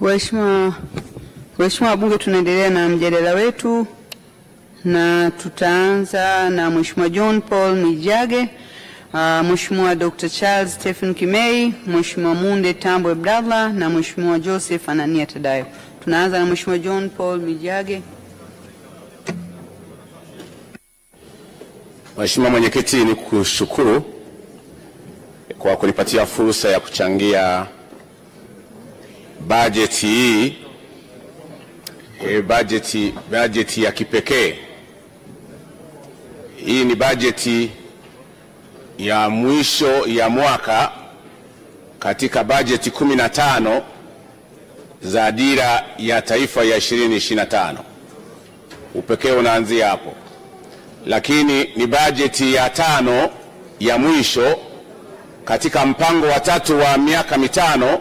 Waheshimiwa wabunge, tunaendelea na mjadala wetu na tutaanza na Mheshimiwa John Paul Mwijage, Mheshimiwa Dr. Charles Stephen Kimei, Mheshimiwa Munde Tambo Abdallah na Mheshimiwa Joseph Anania Tadayo. Tunaanza na Mheshimiwa John Paul Mwijage. Mheshimiwa Mwenyekiti, ni kushukuru kwa kunipatia fursa ya kuchangia bajeti hii, bajeti ya kipekee. Hii ni bajeti ya mwisho ya mwaka katika bajeti 15 za dira ya taifa ya 2025. Upekee unaanzia hapo. Lakini ni bajeti ya 5 ya mwisho katika mpango wa 3 wa miaka 5,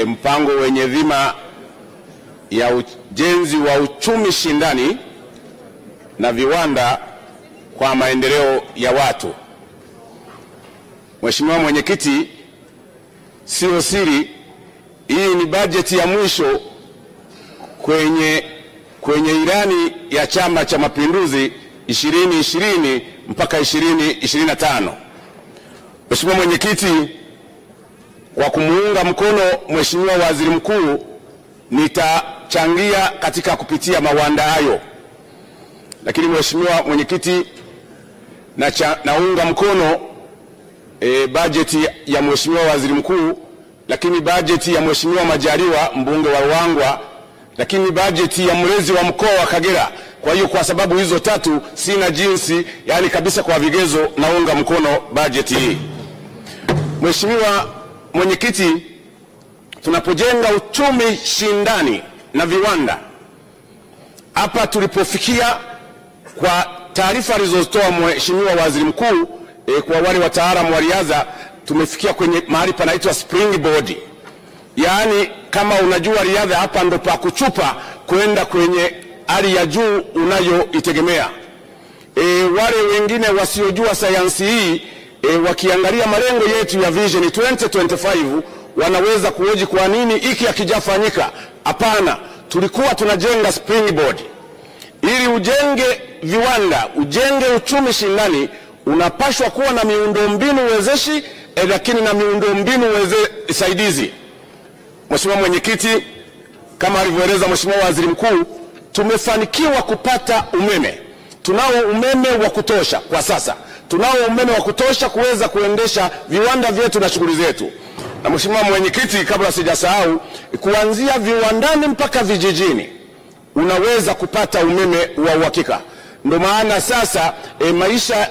mpango wenye dhima ya ujenzi wa uchumi shindani na viwanda kwa maendeleo ya watu. Mheshimiwa Mwenyekiti, sio siri, hii ni bajeti ya mwisho kwenye ilani ya Chama cha Mapinduzi 2020 mpaka 2025. Mheshimiwa Mwenyekiti, kwa kumuunga mkono Mheshimiwa Waziri Mkuu, nitachangia katika kupitia mawanda hayo. Lakini Mheshimiwa Mwenyekiti, naunga mkono bajeti ya Mheshimiwa Waziri Mkuu, lakini bajeti ya Mheshimiwa Majaliwa mbunge wa Ruangwa, lakini bajeti ya mlezi wa mkoa wa Kagera. Kwa hiyo kwa sababu hizo 3 sina jinsi, yani kabisa kwa vigezo naunga mkono bajeti hii. Mheshimiwa Mwenyekiti, tunapojenga uchumi shindani na viwanda, hapa tulipofikia kwa taarifa alizotoa Mheshimiwa Waziri Mkuu, kwa wale wataalamu wa riadha, tumefikia kwenye mahali panaitwa springboard. Yaani kama unajua riadha, hapa ndo pa kuchupa kwenda kwenye hali ya juu unayoitegemea. Wale wengine wasiojua sayansi hii, wakiangalia malengo yetu ya Vision 2025 wanaweza kuhoji kwa nini hiki hakijafanyika. Hapana, tulikuwa tunajenga springboard. Ili ujenge viwanda, ujenge uchumi shindani, unapaswa kuwa na miundombinu wezeshi, lakini na miundombinu saidizi. Mheshimiwa Mwenyekiti, kama alivyoeleza Mheshimiwa Waziri Mkuu, tumefanikiwa kupata umeme. Tunao umeme wa kutosha kwa sasa. Tunao umeme wa kutosha kuweza kuendesha viwanda vyetu na shughuli zetu. Na Mheshimiwa Mwenyekiti, kabla sijasahau, kuanzia viwandani mpaka vijijini unaweza kupata umeme wa uhakika. Ndio maana sasa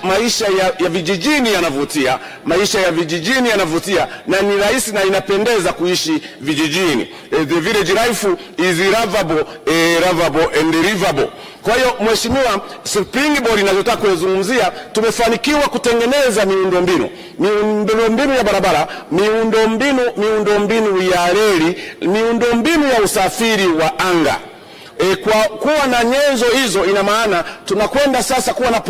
maisha ya vijijini yanavutia, maisha ya vijijini yanavutia na ni rahisi na inapendeza kuishi vijijini. The village life is lovable and livable. Kwa hiyo Mheshimiwa, springboard ninayotaka kuzungumzia, tumefanikiwa kutengeneza miundombinu ya barabara, miundombinu ya reli, miundombinu ya usafiri wa anga. Kwa kuwa na nyenzo hizo, ina maana tunakwenda sasa kuwa na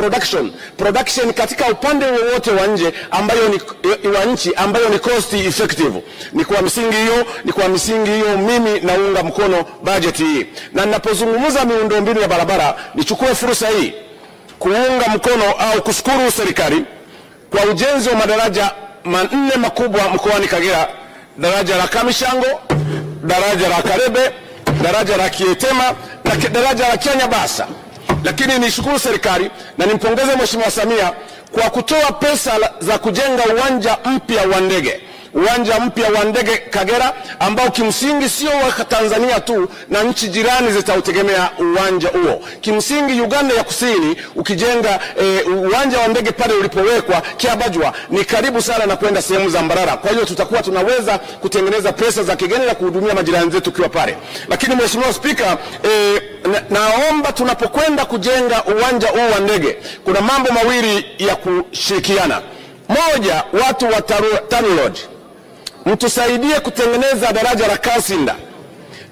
production katika upande wowote wa nje ambayo ni wa nchi ambayo ni cost effective. Ni kwa misingi hiyo mimi naunga mkono bajeti hii. Na ninapozungumza miundombinu ya barabara, nichukue fursa hii kuunga mkono au kushukuru serikali kwa ujenzi wa madaraja 4 makubwa mkoani Kagera: daraja la Kamishango, daraja la Karebe, daraja la Kietema na daraja la Kianyabasa. Lakini nishukuru serikali na nimpongeze Mheshimiwa Samia kwa kutoa pesa za kujenga uwanja mpya wa ndege Kagera, ambao kimsingi sio wa Tanzania tu na nchi jirani zitautegemea uwanja huo. Kimsingi Uganda ya Kusini ukijenga uwanja wa ndege pale ulipowekwa Kiabajwa ni karibu sana na kwenda sehemu za Mbarara. Kwa hiyo tutakuwa tunaweza kutengeneza pesa za kigeni na kuhudumia majirani zetu kiwa pale. Lakini Mheshimiwa Spika, naomba tunapokwenda kujenga uwanja huu wa ndege, kuna mambo mawili ya kushirikiana. Moja, watu wa TANROADS mtusaidie kutengeneza daraja la Kasinda.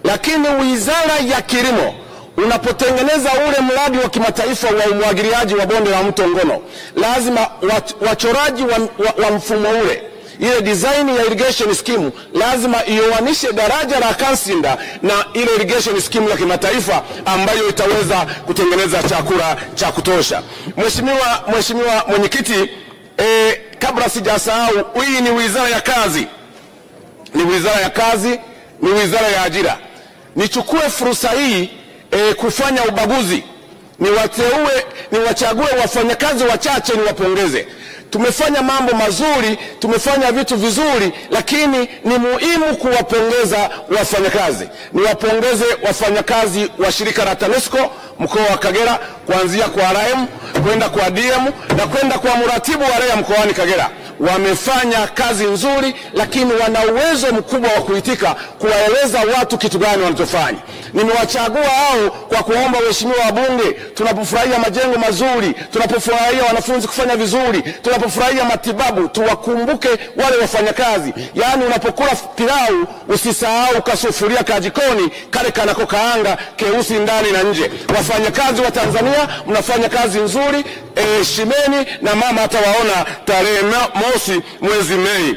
Lakini Wizara ya Kilimo, unapotengeneza ule mradi wa kimataifa wa umwagiliaji wa bonde la mto Ngono, lazima wachoraji wa mfumo ule, ile design ya irrigation scheme lazima ioanishe daraja la Kansinda na ile irrigation scheme ya kimataifa ambayo itaweza kutengeneza chakula cha kutosha. Mheshimiwa Mwenyekiti, kabla sijasahau, hii ni wizara ya kazi. Ni wizara ya kazi, ni wizara ya ajira. Nichukue fursa hii kufanya ubaguzi. Niwachague wafanyakazi wachache niwapongeze. Tumefanya mambo mazuri, tumefanya vitu vizuri, lakini ni muhimu kuwapongeza wafanyakazi. Niwapongeze wafanyakazi wa shirika la TANESCO mkoa wa Kagera, kuanzia kwa RM kwenda kwa DM na kwenda kwa mratibu wa REA mkoani Kagera. Wamefanya kazi nzuri, lakini wana uwezo mkubwa wa kuitika kuwaeleza watu kitu gani wanachofanya. Nimewachagua hao kwa kuomba waheshimiwa wabunge, tunapofurahia majengo mazuri, tunapofurahia wanafunzi kufanya vizuri, tunapofurahia matibabu, tuwakumbuke wale wafanyakazi. Yaani unapokula pilau usisahau kasufuria ka jikoni kale kanako kaanga keusi ndani na nje. Wafanyakazi wa Tanzania mnafanya kazi nzuri, shimeni na mama atawaona tarehe mosi mwezi Mei.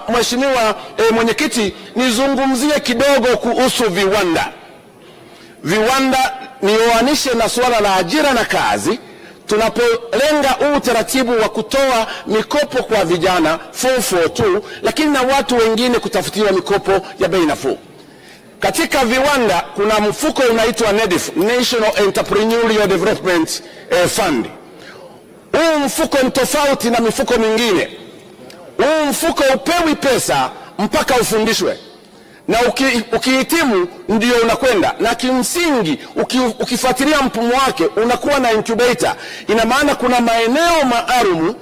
Mheshimiwa Mwenyekiti, nizungumzie kidogo kuhusu viwanda. Viwanda nioanishe na suala la ajira na kazi. Tunapolenga utaratibu wa kutoa mikopo kwa vijana 442, lakini na watu wengine kutafutiwa mikopo ya bei nafuu. Katika viwanda kuna mfuko unaitwa NEDF, National Entrepreneurial Development Fund. Huu mfuko ni tofauti na mifuko mingine. Huu mfuko upewi pesa mpaka ufundishwe, na ukihitimu ndio unakwenda, na kimsingi ukifuatilia mfumo wake unakuwa na incubator. Ina maana kuna maeneo maalum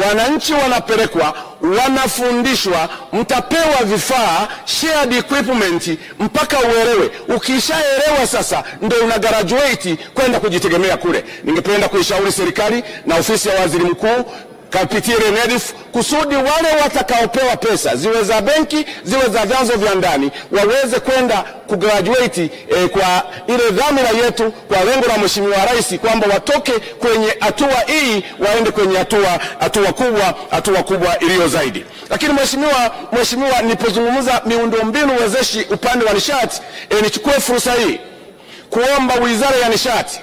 wananchi wanapelekwa, wanafundishwa, mtapewa vifaa, shared equipment mpaka uelewe. Ukishaelewa sasa ndio una graduate kwenda kujitegemea kule. Ningependa kuishauri serikali na ofisi ya waziri mkuu kupitia NEDF kusudi wale watakaopewa pesa, ziwe za benki, ziwe za vyanzo vya ndani, waweze kwenda kugraduate kwa ile dhamira yetu, kwa lengo la Mheshimiwa Rais kwamba watoke kwenye hatua hii waende kwenye hatua kubwa iliyo zaidi. Lakini mheshimiwa nilipozungumza miundombinu wezeshi upande wa nishati, nichukue fursa hii kuomba Wizara ya Nishati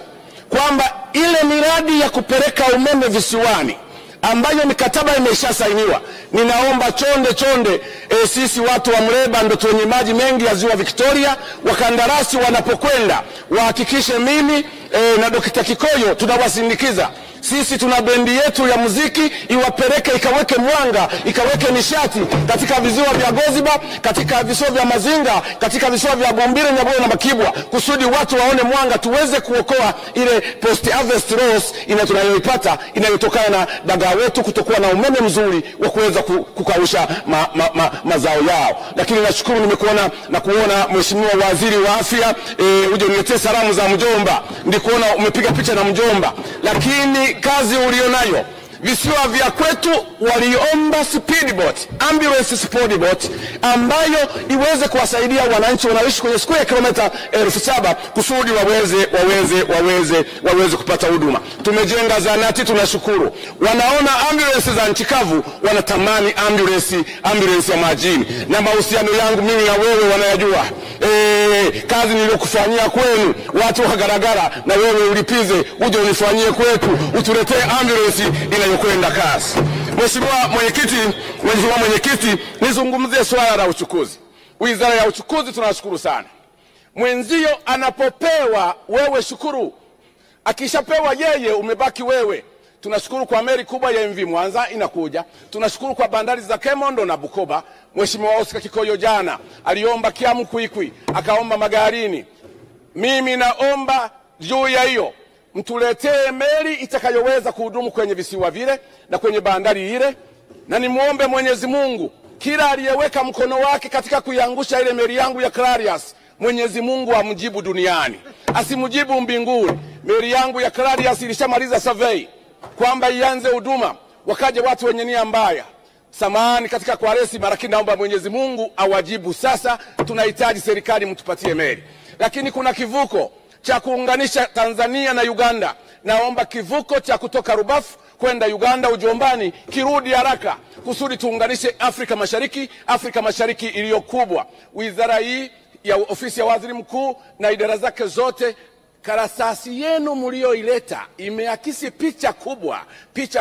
kwamba ile miradi ya kupeleka umeme visiwani ambayo mikataba imeshasainiwa, ninaomba chonde sisi watu wa Mreba ndio wenye maji mengi ya Ziwa Victoria, wakandarasi wanapokwenda wahakikishe mimi na Dr. Kikoyo tunawasindikiza. Sisi tuna bendi yetu ya muziki, iwapeleke ikaweke mwanga, ikaweke nishati katika visiwa vya Goziba, katika visiwa vya Mazinga, katika visiwa vya Bumbire, Nyaboyo na Makibwa, kusudi watu waone mwanga, tuweze kuokoa ile post harvest loss tunayoipata inayotokana na dagaa wetu kutokuwa na umeme mzuri wa kuweza kukausha mazao yao. Lakini nashukuru nimekuona na kuona Mheshimiwa Waziri wa Afya, uje uniletee salamu za mjomba. Ndikuona umepiga picha na mjomba, lakini kazi ulionayo, visiwa vya kwetu waliomba speedboat, ambulance speedboat ambayo iweze kuwasaidia wananchi wanaishi kwenye square kilomita 7,000 kusudi waweze kupata huduma. Tumejenga zahanati, tunashukuru. Wanaona ambulance za nchi kavu, wanatamani ambulance ya majini. Na mahusiano yangu mimi na wewe wanayajua. Kazi niliyokufanyia kwenu watu wagaragara, na wewe ulipize uje unifanyie kwetu, utuletee ambulance inayokwenda kasi. Mheshimiwa Mwenyekiti, nizungumzie swala la uchukuzi. Wizara ya Uchukuzi tunashukuru sana. Mwenzio anapopewa wewe shukuru, akishapewa yeye umebaki wewe. Tunashukuru kwa meli kubwa ya MV Mwanza inakuja. Tunashukuru kwa bandari za Kemondo na Bukoba. Mheshimiwa Oscar Kikoyo jana aliomba Kiamu Kwikwi, akaomba Magarini. Mimi naomba juu ya hiyo mtuletee meli itakayoweza kuhudumu kwenye visiwa vile na kwenye bandari ile, na nimuombe Mwenyezi Mungu kila aliyeweka mkono wake katika kuiangusha ile meli yangu ya Clarius, Mwenyezi Mungu amjibu duniani, asimjibu mbinguni. Meli yangu ya Clarius ilishamaliza survey kwamba ianze huduma, wakaja watu wenye nia mbaya. Samahani katika Kwaresi, lakini naomba Mwenyezi Mungu awajibu sasa. Tunahitaji serikali mtupatie meli. Lakini kuna kivuko cha kuunganisha Tanzania na Uganda. Naomba kivuko cha kutoka Rubafu kwenda Uganda Ujombani kirudi haraka. kusudi tuunganishe Afrika Mashariki iliyo kubwa. Wizara hii ya ofisi ya waziri mkuu na idara zake zote, karatasi yenu mlioileta imeakisi picha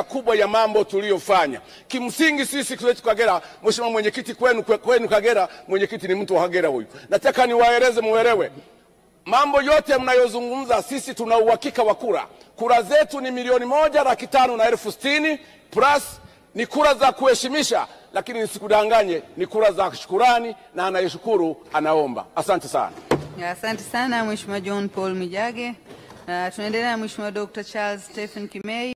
kubwa ya mambo tuliyofanya. Kimsingi sisi kwetu Kagera, mheshimiwa mwenyekiti, kwenu Kagera, mwenyekiti ni mtu wa Kagera huyu. Nataka niwaeleze muelewe. Mambo yote mnayozungumza sisi tuna uhakika wa kura. Kura zetu ni 1,560,000 plus ni kura za kuheshimisha, lakini nisikudanganye, ni kura za shukrani, na anayeshukuru anaomba. Asante sana. Asante sana Mheshimiwa John Paul Mwijage. Tunaendelea na Mheshimiwa Dr. Charles Stephen Kimei.